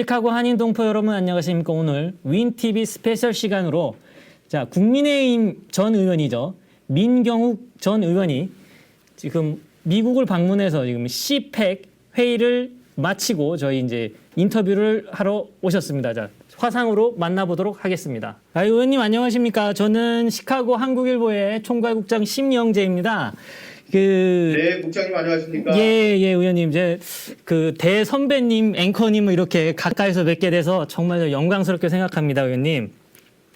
시카고 한인 동포 여러분 안녕하십니까. 오늘 윈TV 스페셜 시간으로 자 국민의힘 전 의원이죠. 민경욱 전 의원이 지금 미국을 방문해서 지금 CPEC 회의를 마치고 저희 이제 인터뷰를 하러 오셨습니다. 자 화상으로 만나보도록 하겠습니다. 의원님 안녕하십니까. 저는 시카고 한국일보의 총괄국장 심영재입니다. 네, 국장님 안녕하십니까? 예, 의원님. 이제 그 대선배님, 앵커님을 이렇게 가까이서 뵙게 돼서 정말 영광스럽게 생각합니다, 의원님.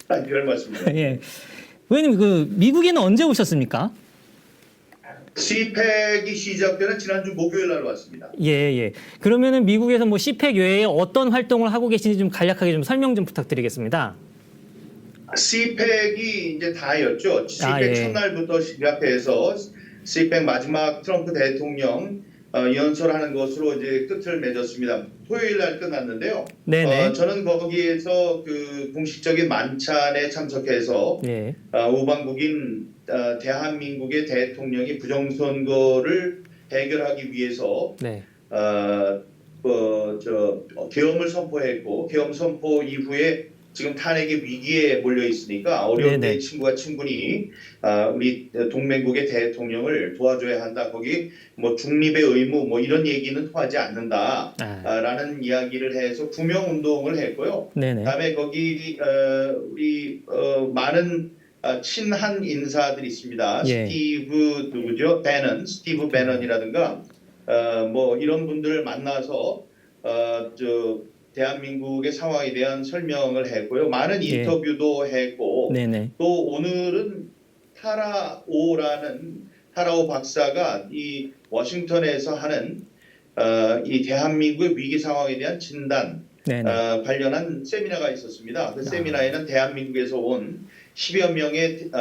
별 말씀입니다. 예. 의원님, 그 미국에는 언제 오셨습니까? CPEC이 시작되는 지난주 목요일 날 왔습니다. 예. 그러면은 미국에서 뭐 CPEC 외에 어떤 활동을 하고 계신지 좀 간략하게 좀 설명 좀 부탁드리겠습니다. CPEC이 이제 다였죠. CPEC 첫날부터 시작해서 CPEC 마지막 트럼프 대통령 연설하는 것으로 이제 끝을 맺었습니다. 토요일 날 끝났는데요. 네네. 저는 거기에서 그 공식적인 만찬에 참석해서 네. 우방국인 대한민국의 대통령이 부정선거를 해결하기 위해서 네. 계엄을 선포했고 계엄 선포 이후에 지금 탄핵의 위기에 몰려 있으니까 어려운데 친구가 충분히 우리 동맹국의 대통령을 도와줘야 한다. 거기 뭐 중립의 의무 뭐 이런 얘기는 통하지 않는다라는 이야기를 해서 구명 운동을 했고요. 그다음에 거기 우리 많은 친한 인사들이 있습니다. 스티브 누구죠? 스티브 배넌이라든가 뭐 이런 분들을 만나서 대한민국의 상황에 대한 설명을 했고요. 많은 인터뷰도 했고 또 오늘은 타라오 박사가 이 워싱턴에서 하는 이 대한민국의 위기 상황에 대한 진단 관련한 세미나가 있었습니다. 그 세미나에는 대한민국에서 온 10여 명의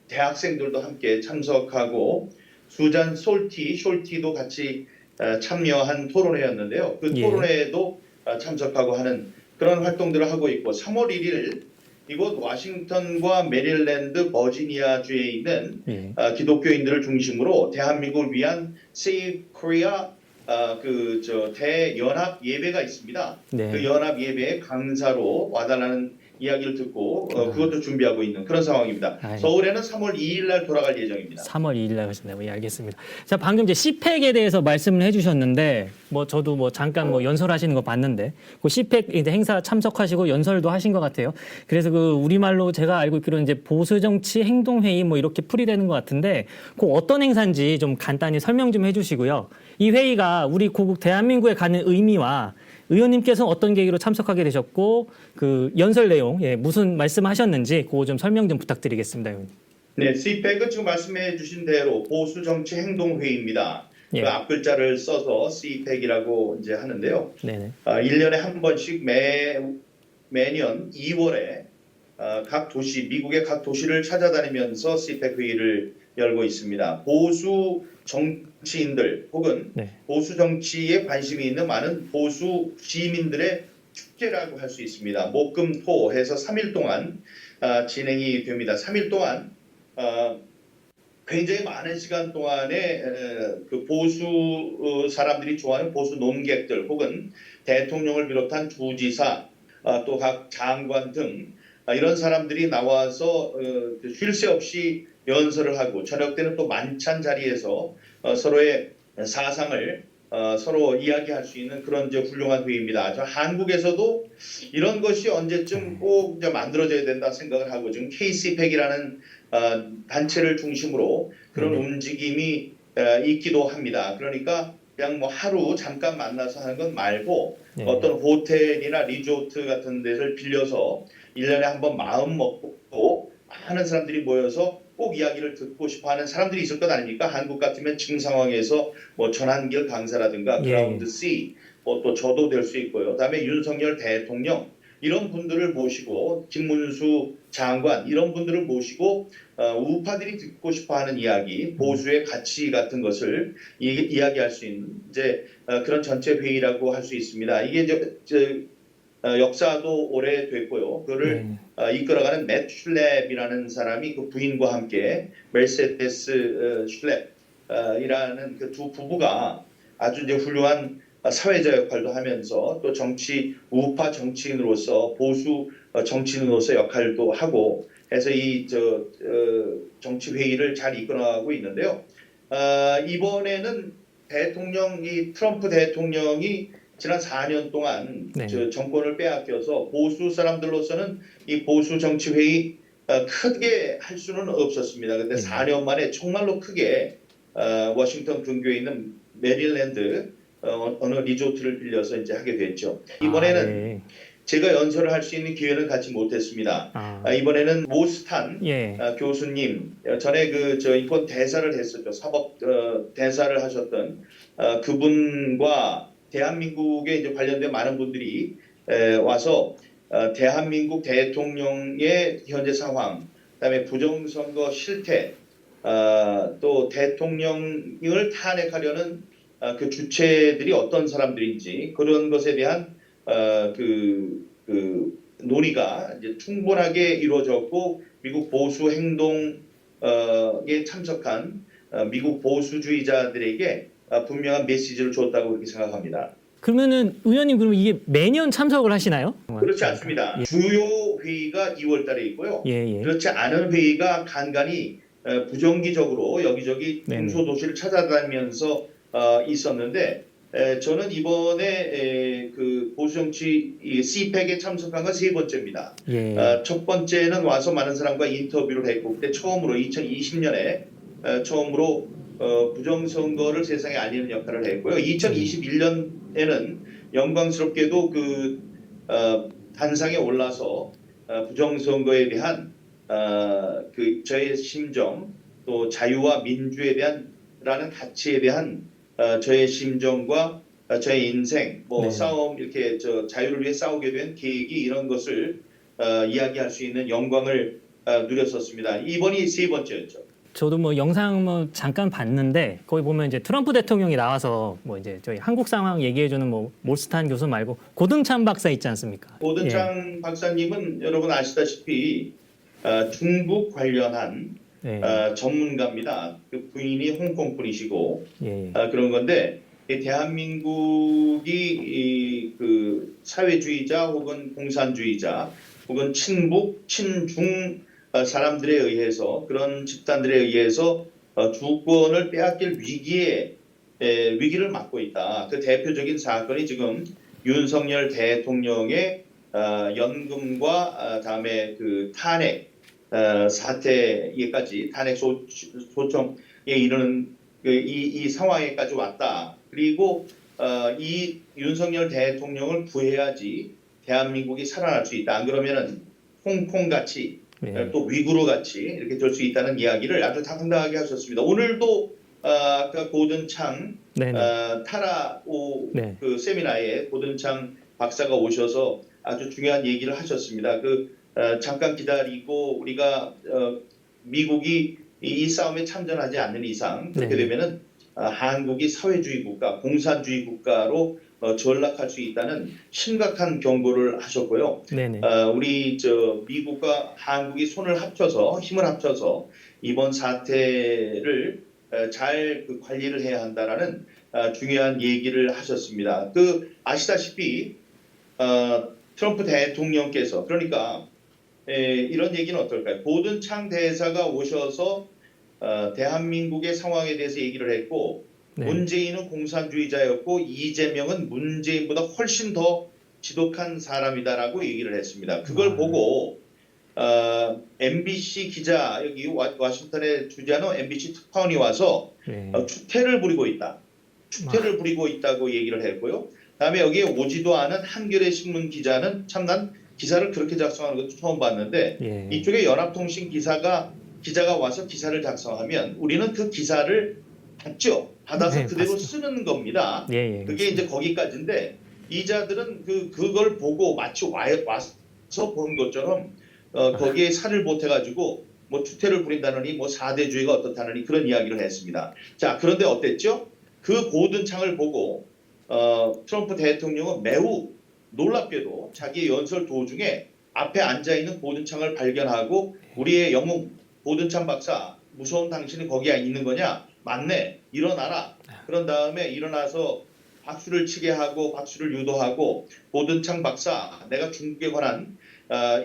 대학생들도 함께 참석하고 수잔 숄티도 같이 참여한 토론회였는데요. 그 토론회에도 참석하고 하는 그런 활동들을 하고 있고 3월 1일 이곳 워싱턴과 메릴랜드, 버지니아주에 있는 기독교인들을 중심으로 대한민국을 위한 Save Korea 대연합 예배가 있습니다. 그 연합 예배의 강사로 와달라는 이야기를 듣고 그것도 준비하고 있는 그런 상황입니다. 서울에는 3월 2일 날 돌아갈 예정입니다. 3월 2일 날 하셨네요. 예, 알겠습니다. 자, 방금 이제 CPEC에 대해서 말씀을 해주셨는데, 뭐 저도 뭐 잠깐 뭐 연설하시는 거 봤는데, 그 CPEC 행사 참석하시고 연설도 하신 것 같아요. 그래서 그 우리말로 제가 알고 있기로는 이제 보수정치 행동회의 뭐 이렇게 풀이되는 것 같은데, 그 어떤 행사인지 좀 간단히 설명 좀 해주시고요. 이 회의가 우리 고국 대한민국에 가는 의미와 의원님께서는 어떤 계기로 참석하게 되셨고 그 연설 내용 무슨 말씀하셨는지 그거 좀 설명 좀 부탁드리겠습니다. 의원님. 네, CPEC은 지금 말씀해 주신 대로 보수정치 행동회의입니다. 그 앞글자를 써서 CPEC이라고 이제 하는데요. 1년에 한 번씩 매년 2월에 미국의 각 도시를 찾아다니면서 CPEC 회의를 열고 있습니다. 보수 정치인들 혹은 보수 정치에 관심이 있는 많은 보수 시민들의 축제라고 할 수 있습니다. 목금토 해서 3일 동안 진행이 됩니다. 3일 동안 굉장히 많은 시간 동안에 그 보수 사람들이 좋아하는 보수 논객들 혹은 대통령을 비롯한 주지사 또 각 장관 등 이런 사람들이 나와서 쉴 새 없이 연설을 하고 저녁 때는 또 만찬 자리에서 서로의 사상을 서로 이야기할 수 있는 그런 훌륭한 회의입니다. 한국에서도 이런 것이 언제쯤 꼭 만들어져야 된다 생각을 하고 지금 KCPEC이라는 단체를 중심으로 그런 움직임이 있기도 합니다. 그러니까 그냥 뭐 하루 잠깐 만나서 하는 건 말고 어떤 호텔이나 리조트 같은 데를 빌려서 1년에 한 번 마음 먹고 많은 사람들이 모여서 꼭 이야기를 듣고 싶어하는 사람들이 있을 것 아닙니까? 한국 같으면 지금 상황에서 뭐 전한길 강사라든가 그라운드 C 또 저도 될 수 있고요. 그다음에 윤석열 대통령 이런 분들을 모시고 김문수 장관 이런 분들을 모시고 우파들이 듣고 싶어하는 이야기, 보수의 가치 같은 것을 이야기할 수 있는 이제 그런 전체 회의라고 할 수 있습니다. 이게 이제 역사도 오래됐고요. 그거를 이끌어가는 맷 슐랩이라는 사람이 그 부인과 함께 메르세데스 슐랩이라는 그 두 부부가 아주 이제 훌륭한 사회자 역할도 하면서 또 우파 정치인으로서 보수 정치인으로서 역할도 하고 해서 정치 회의를 잘 이끌어가고 있는데요. 이번에는 이 트럼프 대통령이 지난 4년 동안 네. 정권을 빼앗겨서 보수 사람들로서는 이 보수 정치 회의 크게 할 수는 없었습니다. 그런데 4년 만에 정말로 크게 워싱턴 근교에 있는 메릴랜드 어느 리조트를 빌려서 이제 하게 됐죠. 이번에는 네. 제가 연설을 할 수 있는 기회는 갖지 못했습니다. 이번에는 모스탄 교수님, 전에 이번 대사를 했었죠. 사법 대사를 하셨던 그분과 대한민국에 이제 관련된 많은 분들이 와서 대한민국 대통령의 현재 상황, 그다음에 부정선거 실태, 또 대통령을 탄핵하려는 그 주체들이 어떤 사람들인지 그런 것에 대한 논의가 이제 충분하게 이루어졌고 미국 보수 행동에 참석한 미국 보수주의자들에게 분명한 메시지를 줬다고 그렇게 생각합니다. 그러면은 의원님 그러면 이게 매년 참석을 하시나요? 그렇지 않습니다. 주요 회의가 2월 달에 있고요. 예. 그렇지 않은 회의가 간간히 부정기적으로 여기저기 중소도시를 찾아다니면서 있었는데 저는 이번에 그 보수정치 CPEC에 참석한 건 3번째입니다. 첫 번째는 와서 많은 사람과 인터뷰를 했고 그때 처음으로 2020년에 처음으로 부정선거를 세상에 알리는 역할을 했고요. 2021년에는 영광스럽게도 단상에 올라서 부정선거에 대한 저의 심정 또 자유와 민주에 대한 라는 가치에 대한 저의 심정과 저의 인생 싸움 이렇게 자유를 위해 싸우게 된 계획이 이런 것을 이야기할 수 있는 영광을 누렸었습니다. 이번이 3번째였죠. 저도 뭐 영상 잠깐 봤는데 거기 보면 이제 트럼프 대통령이 나와서 이제 저희 한국 상황 얘기해주는 몰스탄 교수 말고 고등찬 박사 있지 않습니까? 고등찬 박사님은 여러분 아시다시피 중국 관련한 전문가입니다. 그 부인이 홍콩 분이시고 그런 건데 대한민국이 그 사회주의자 혹은 공산주의자 혹은 친북, 친중 사람들에 의해서 그런 집단들에 의해서 주권을 빼앗길 위기를 맞고 있다. 그 대표적인 사건이 지금 윤석열 대통령의 연금과 다음에 그 탄핵 사태에까지 탄핵 소청에 이르는 이 상황에까지 왔다. 그리고 이 윤석열 대통령을 구해야지 대한민국이 살아날 수 있다. 안 그러면은 홍콩 같이 또 위구르 같이 이렇게 될 수 있다는 이야기를 아주 당당하게 하셨습니다. 오늘도 아까 고든창 타라오 그 세미나에 고든창 박사가 오셔서 아주 중요한 얘기를 하셨습니다. 잠깐 기다리고 우리가 미국이 이 싸움에 참전하지 않는 이상 그렇게 되면은 한국이 사회주의 국가, 공산주의 국가로 전락할 수 있다는 심각한 경고를 하셨고요. 우리 미국과 한국이 힘을 합쳐서 이번 사태를 잘 관리를 해야 한다라는 중요한 얘기를 하셨습니다. 아시다시피 트럼프 대통령께서 그러니까 이런 얘기는 어떨까요? 고든창 대사가 오셔서 대한민국의 상황에 대해서 얘기를 했고 문재인은 공산주의자였고 이재명은 문재인보다 훨씬 더 지독한 사람이다라고 얘기를 했습니다. 그걸 보고 MBC 기자 여기 워싱턴에 주재하는 MBC 특파원이 와서 추태를 부리고 있다고 얘기를 했고요. 다음에 여기에 오지도 않은 한겨레 신문 기자는 참 난 기사를 그렇게 작성하는 것도 처음 봤는데 이쪽에 연합통신 기자가 와서 기사를 작성하면 우리는 그 기사를 받아서 그대로 쓰는 겁니다. 그게 이제 거기까지인데 이자들은 그걸 보고 마치 와서 본 것처럼 거기에 살을 보태가지고 추태를 부린다느니 4대주의가 어떻다느니 그런 이야기를 했습니다. 자, 그런데 어땠죠? 그 고든창을 보고 트럼프 대통령은 매우 놀랍게도 자기의 연설 도중에 앞에 앉아있는 고든창을 발견하고 우리의 영웅 고든창 박사 무서운 당신이 거기에 있는 거냐? 맞네. 일어나라. 그런 다음에 일어나서 박수를 치게 하고 박수를 유도하고 고든창 박사 내가 중국에 관한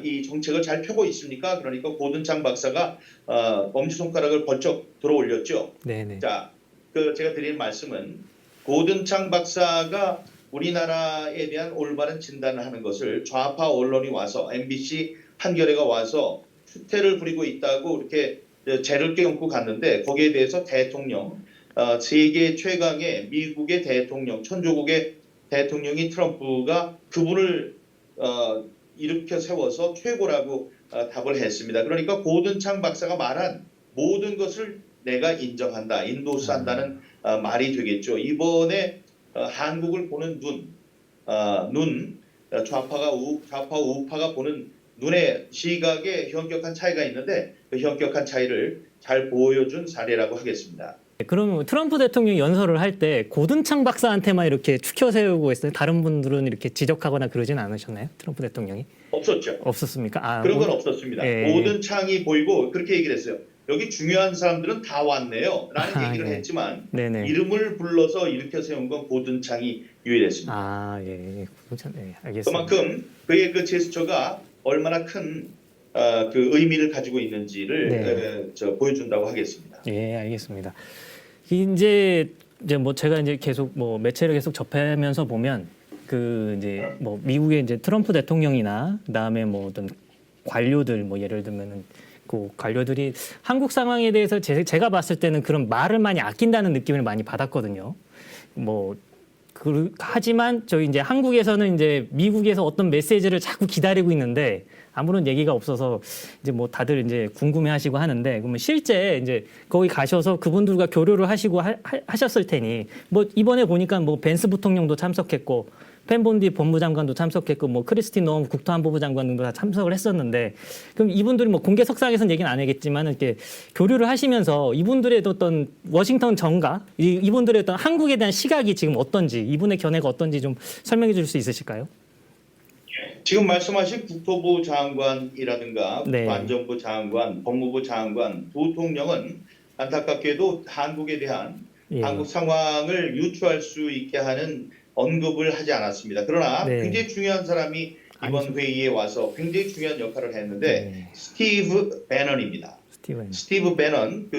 이 정책을 잘 펴고 있습니까? 그러니까 고든창 박사가 엄지손가락을 번쩍 들어 올렸죠. 네네. 자, 제가 드리는 말씀은 고든창 박사가 우리나라에 대한 올바른 진단을 하는 것을 좌파 언론이 와서 MBC 한겨레가 와서 추태를 부리고 있다고 이렇게 죄를 껴안고 갔는데 거기에 대해서 대통령 세계 최강의 미국의 대통령 천조국의 대통령인 트럼프가 그분을 일으켜 세워서 최고라고 답을 했습니다. 그러니까 고든창 박사가 말한 모든 것을 내가 인정한다, 인도스한다는 말이 되겠죠. 이번에 한국을 보는 눈, 좌파 우파가 보는 눈의 시각에 현격한 차이가 있는데 그 현격한 차이를 잘 보여준 사례라고 하겠습니다. 그러면 트럼프 대통령이 연설을 할 때 고든창 박사한테만 이렇게 추켜 세우고 있어요? 다른 분들은 이렇게 지적하거나 그러진 않으셨나요? 트럼프 대통령이? 없었죠. 없었습니까? 그런 건 없었습니다. 고든창이 보이고 그렇게 얘기를 했어요. 여기 중요한 사람들은 다 왔네요. 라는 얘기를 네. 했지만 네네. 이름을 불러서 일으켜 세운 건 고든창이 유일했습니다. 예. 네, 알겠습니다. 그만큼 그의 그 제스처가 얼마나 큰 의미를 가지고 있는지를 보여준다고 하겠습니다. 예, 알겠습니다. 이제 뭐 제가 이제 계속 뭐 매체를 계속 접하면서 보면 이제 뭐 미국의 이제 트럼프 대통령이나 그다음에 뭐 어떤 관료들 뭐 예를 들면은 그 관료들이 한국 상황에 대해서 제가 봤을 때는 그런 말을 많이 아낀다는 느낌을 많이 받았거든요. 뭐 하지만 저희 이제 한국에서는 이제 미국에서 어떤 메시지를 자꾸 기다리고 있는데 아무런 얘기가 없어서 이제 뭐 다들 이제 궁금해하시고 하는데 그러면 실제 이제 거기 가셔서 그분들과 교류를 하시고 하셨을 테니 뭐 이번에 보니까 뭐 벤스 부통령도 참석했고 펜본디 법무장관도 참석했고 뭐 크리스틴 노엄 국토안보부 장관 등도 다 참석을 했었는데 그럼 이분들이 뭐 공개석상에서는 얘기는 안 하겠지만 이렇게 교류를 하시면서 이분들의 어떤 워싱턴 정가 이분들의 어떤 한국에 대한 시각이 지금 어떤지 이분의 견해가 어떤지 좀 설명해 줄 수 있으실까요? 지금 말씀하신 국토부 장관이라든가 네. 안전부 장관, 법무부 장관 두 통령은 안타깝게도 한국에 대한 한국 상황을 유추할 수 있게 하는 언급을 하지 않았습니다. 그러나 굉장히 중요한 사람이 이번 회의에 와서 굉장히 중요한 역할을 했는데 스티브 배넌입니다. 스티브 배넌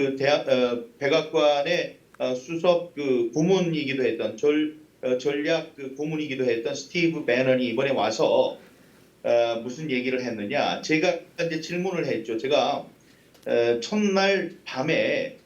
백악관의 수석 고문이기도 했던 전략 고문이기도 했던 스티브 배넌이 이번에 와서 무슨 얘기를 했느냐? 제가 이제 질문을 했죠. 제가 첫날 밤에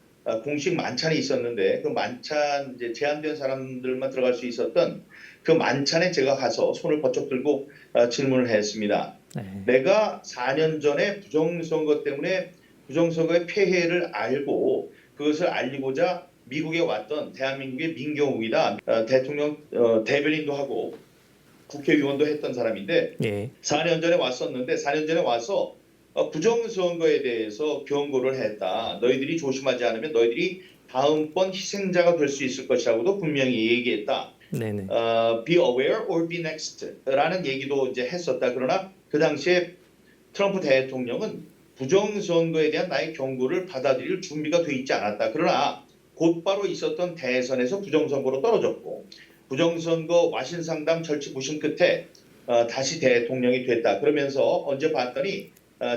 공식 만찬이 있었는데 그 만찬 이제 제한된 사람들만 들어갈 수 있었던 그 만찬에 제가 가서 손을 번쩍 들고 질문을 했습니다. 내가 4년 전에 부정선거 때문에 부정선거의 폐해를 알고 그것을 알리고자 미국에 왔던 대한민국의 민경욱이다. 대통령 대변인도 하고 국회의원도 했던 사람인데 4년 전에 왔었는데 4년 전에 와서 부정선거에 대해서 경고를 했다. 너희들이 조심하지 않으면 너희들이 다음번 희생자가 될 수 있을 것이라고도 분명히 얘기했다. Be aware or be next 라는 얘기도 이제 했었다. 그러나 그 당시에 트럼프 대통령은 부정선거에 대한 나의 경고를 받아들일 준비가 돼 있지 않았다. 그러나 곧바로 있었던 대선에서 부정선거로 떨어졌고 부정선거 와신상담 절치부심 끝에 다시 대통령이 됐다. 그러면서 언제 봤더니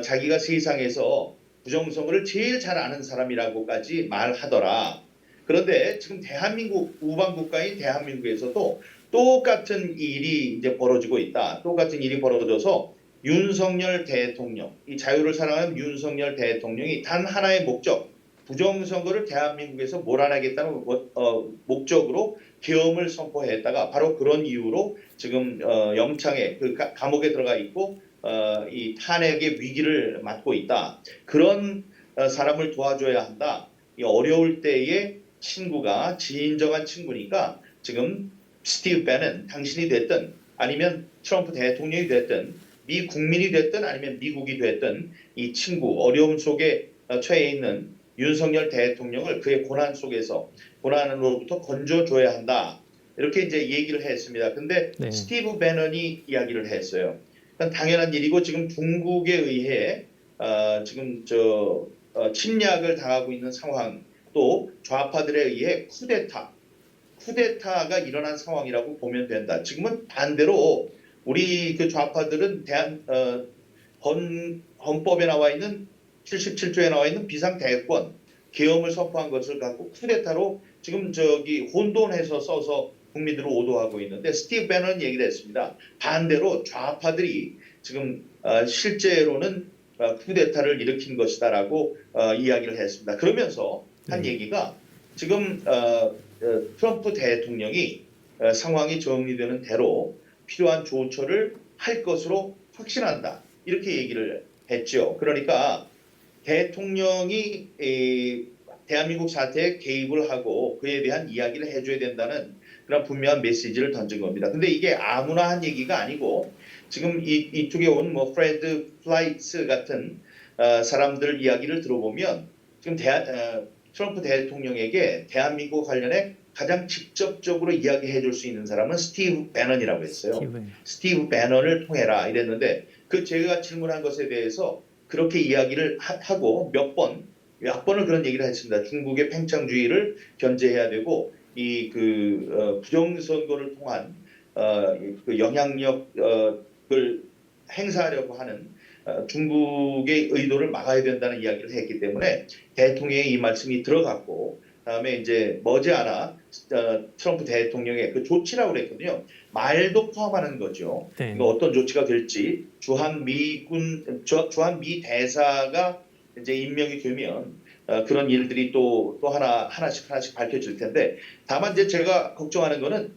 자기가 세상에서 부정선거를 제일 잘 아는 사람이라고까지 말하더라. 그런데 지금 대한민국 우방국가인 대한민국에서도 똑같은 일이 이제 벌어지고 있다. 똑같은 일이 벌어져서 윤석열 대통령, 이 자유를 사랑하는 윤석열 대통령이 단 하나의 목적, 부정선거를 대한민국에서 몰아내겠다는 목적으로 계엄을 선포했다가 바로 그런 이유로 지금 영창에 감옥에 들어가 있고 이 탄핵의 위기를 맞고 있다. 그런 사람을 도와줘야 한다. 이 어려울 때의 친구가 진정한 친구니까 지금 스티브 배넌 당신이 됐든 아니면 트럼프 대통령이 됐든 미 국민이 됐든 아니면 미국이 됐든 이 친구 어려움 속에 처해 있는 윤석열 대통령을 그의 고난 속에서 고난으로부터 건져줘야 한다. 이렇게 이제 얘기를 했습니다. 근데 스티브 배넌이 이야기를 했어요. 당연한 일이고 지금 중국에 의해 지금 침략을 당하고 있는 상황 또 좌파들에 의해 쿠데타가 일어난 상황이라고 보면 된다. 지금은 반대로 우리 그 좌파들은 헌법에 나와 있는 77조에 나와 있는 비상대권 계엄을 선포한 것을 갖고 쿠데타로 지금 혼돈해서 써서 국민들을 오도하고 있는데 스티브 배넌은 얘기를 했습니다. 반대로 좌파들이 지금 실제로는 쿠데타를 일으킨 것이다라고 이야기를 했습니다. 그러면서 한 얘기가 지금 트럼프 대통령이 상황이 정리되는 대로 필요한 조처를 할 것으로 확신한다. 이렇게 얘기를 했죠. 그러니까 대통령이 대한민국 사태에 개입을 하고 그에 대한 이야기를 해줘야 된다는 그런 분명한 메시지를 던진 겁니다. 근데 이게 아무나 한 얘기가 아니고 지금 이쪽에 온 뭐 프레드 플라이츠 같은 사람들 이야기를 들어보면 지금 트럼프 대통령에게 대한민국 관련해 가장 직접적으로 이야기해 줄 수 있는 사람은 스티브 배넌이라고 했어요. 스티브 배넌을 통해라 이랬는데 제가 질문한 것에 대해서 그렇게 이야기를 하고 몇 번을 그런 얘기를 했습니다. 중국의 팽창주의를 견제해야 되고 부정선거를 통한 그 영향력을 행사하려고 하는 중국의 의도를 막아야 된다는 이야기를 했기 때문에 대통령의 이 말씀이 들어갔고 그다음에 이제 머지않아 트럼프 대통령의 그 조치라고 그랬거든요. 말도 포함하는 거죠. 네. 어떤 조치가 될지 주한 미 대사가 이제 임명이 되면 그런 일들이 또 하나씩 밝혀질 텐데 다만 이제 제가 걱정하는 거는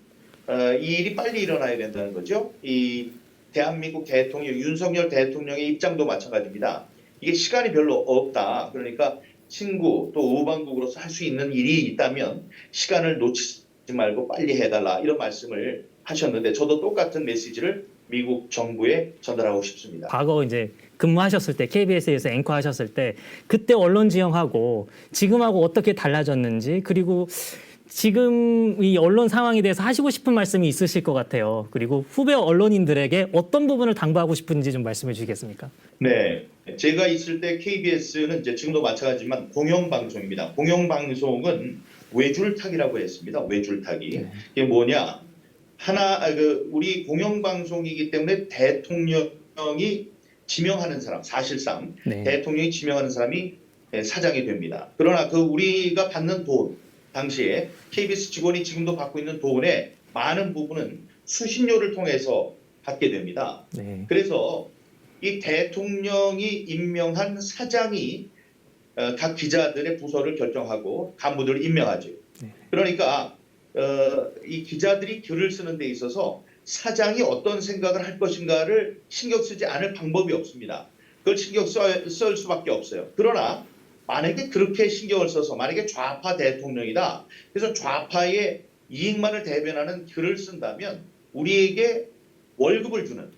이 일이 빨리 일어나야 된다는 거죠. 이 대한민국 대통령 윤석열 대통령의 입장도 마찬가지입니다. 이게 시간이 별로 없다. 그러니까 친구 또 우방국으로서 할 수 있는 일이 있다면 시간을 놓치지 말고 빨리 해달라 이런 말씀을 하셨는데 저도 똑같은 메시지를 미국 정부에 전달하고 싶습니다. 과거 이제 근무하셨을 때 KBS에서 앵커 하셨을 때 그때 언론 지형하고 지금하고 어떻게 달라졌는지 그리고 지금 이 언론 상황에 대해서 하시고 싶은 말씀이 있으실 것 같아요. 그리고 후배 언론인들에게 어떤 부분을 당부하고 싶은지 좀 말씀해 주시겠습니까? 네. 제가 있을 때 KBS는 이제 지금도 마찬가지지만 공영방송입니다. 공영방송은 외줄타기라고 했습니다. 외줄타기. 네. 이게 뭐냐. 우리 공영방송이기 때문에 대통령이 지명하는 사람, 사실상 네. 대통령이 지명하는 사람이 사장이 됩니다. 그러나 우리가 받는 돈, 당시에 KBS 직원이 지금도 받고 있는 돈의 많은 부분은 수신료를 통해서 받게 됩니다. 네. 그래서 이 대통령이 임명한 사장이 각 기자들의 부서를 결정하고 간부들을 임명하죠. 네. 그러니까 이 기자들이 글을 쓰는 데 있어서 사장이 어떤 생각을 할 것인가를 신경 쓰지 않을 방법이 없습니다. 그걸 신경 쓸 수밖에 없어요. 그러나 만약에 그렇게 신경을 써서 만약에 좌파 대통령이다. 그래서 좌파의 이익만을 대변하는 글을 쓴다면 우리에게 월급을 주는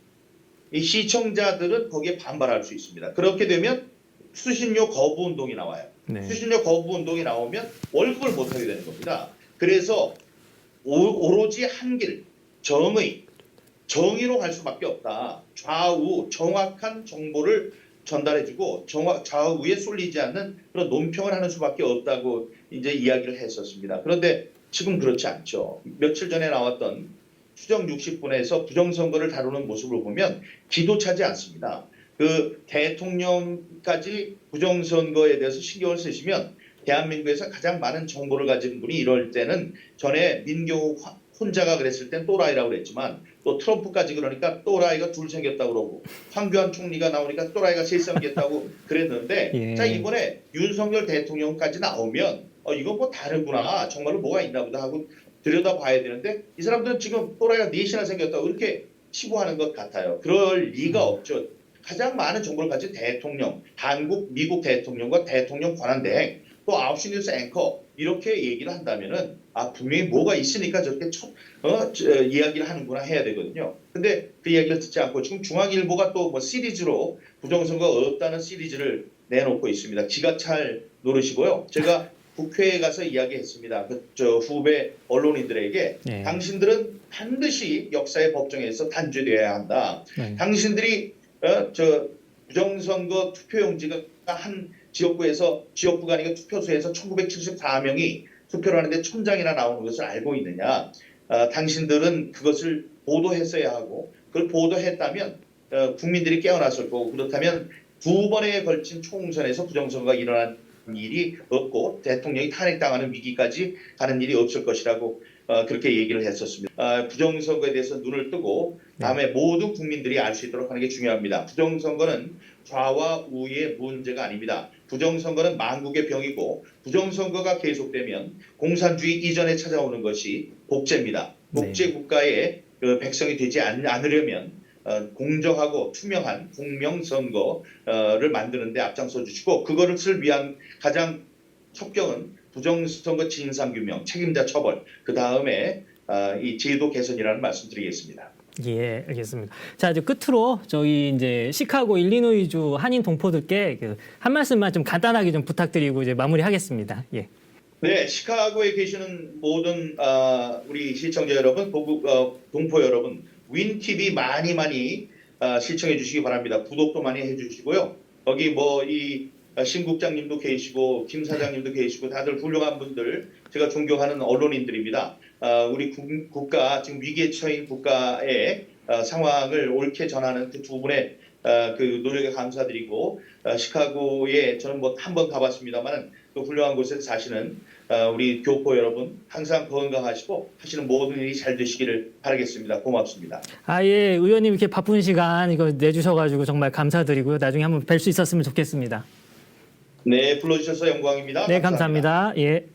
이 시청자들은 거기에 반발할 수 있습니다. 그렇게 되면 수신료 거부 운동이 나와요. 네. 수신료 거부 운동이 나오면 월급을 못하게 되는 겁니다. 그래서 오로지 한 길, 정의로 갈 수밖에 없다. 좌우 정확한 정보를 전달해주고 좌우에 쏠리지 않는 그런 논평을 하는 수밖에 없다고 이제 이야기를 했었습니다. 그런데 지금 그렇지 않죠. 며칠 전에 나왔던 추정 60분에서 부정선거를 다루는 모습을 보면 기도차지 않습니다. 그 대통령까지 부정선거에 대해서 신경을 쓰시면 대한민국에서 가장 많은 정보를 가진 분이 이럴 때는 전에 민경욱 혼자가 그랬을 땐 또라이라고 그랬지만 또 트럼프까지 그러니까 또라이가 둘 생겼다고 그러고 황교안 총리가 나오니까 또라이가 셋 생겼다고 그랬는데 예. 자 이번에 윤석열 대통령까지 나오면 이건 뭐 다르구나 정말로 뭐가 있나 보다 하고 들여다봐야 되는데 이 사람들은 지금 또라이가 넷이나 생겼다고 이렇게 치부하는 것 같아요. 그럴 리가 없죠. 가장 많은 정보를 가진 대통령, 미국 대통령과 대통령 권한대행 또 9시 뉴스 앵커 이렇게 얘기를 한다면은 분명히 뭐가 있으니까 저렇게 이야기를 하는구나 해야 되거든요. 근데 그 이야기를 듣지 않고 지금 중앙일보가 또 뭐 시리즈로 부정선거 없다는 시리즈를 내놓고 있습니다. 기가 찰 노릇이고요. 제가 국회에 가서 이야기했습니다. 후배 언론인들에게 네. 당신들은 반드시 역사의 법정에서 단죄되어야 한다. 네. 당신들이 부정선거 투표용지가 한 지역구가 아니라 투표소에서 1974명이 투표를 하는데 1000장이나 나오는 것을 알고 있느냐? 당신들은 그것을 보도했어야 하고 그걸 보도했다면 국민들이 깨어났을 거고 그렇다면 2번에 걸친 총선에서 부정선거가 일어난 일이 없고 대통령이 탄핵당하는 위기까지 가는 일이 없을 것이라고 그렇게 얘기를 했었습니다. 부정선거에 대해서 눈을 뜨고 다음에 모든 국민들이 알 수 있도록 하는 게 중요합니다. 부정선거는 좌와 우의 문제가 아닙니다. 부정선거는 만국의 병이고 부정선거가 계속되면 공산주의 이전에 찾아오는 것이 복제입니다. 복제 국가의 백성이 되지 않으려면 공정하고 투명한 공명선거를 만드는 데 앞장서 주시고 그것을 위한 가장 첩경은 부정선거 진상규명, 책임자 처벌, 그 다음에 이 제도 개선이라는 말씀드리겠습니다. 예, 알겠습니다. 자, 이제 끝으로 저희 이제 시카고 일리노이주 한인 동포들께 한 말씀만 좀 간단하게 좀 부탁드리고 이제 마무리하겠습니다. 예. 네, 시카고에 계시는 모든 우리 시청자 여러분, 동포 여러분, 윈TV 많이 시청해 주시기 바랍니다. 구독도 많이 해주시고요. 거기 이 신 국장님도 계시고 김 사장님도 계시고 다들 훌륭한 분들, 제가 존경하는 언론인들입니다. 우리 국가 지금 위기에 처인 국가의 상황을 옳게 전하는 그 두 분의 그 노력에 감사드리고 시카고에 저는 한 번 가봤습니다만 그 훌륭한 곳에 사시는 우리 교포 여러분 항상 건강하시고 하시는 모든 일이 잘 되시기를 바라겠습니다. 고맙습니다. 예, 의원님 이렇게 바쁜 시간 이거 내주셔가지고 정말 감사드리고요. 나중에 한번 뵐 수 있었으면 좋겠습니다. 네, 불러주셔서 영광입니다. 네, 감사합니다. 예.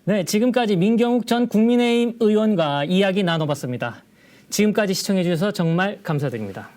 네, 지금까지 민경욱 전 국민의힘 의원과 이야기 나눠봤습니다. 지금까지 시청해 주셔서 정말 감사드립니다.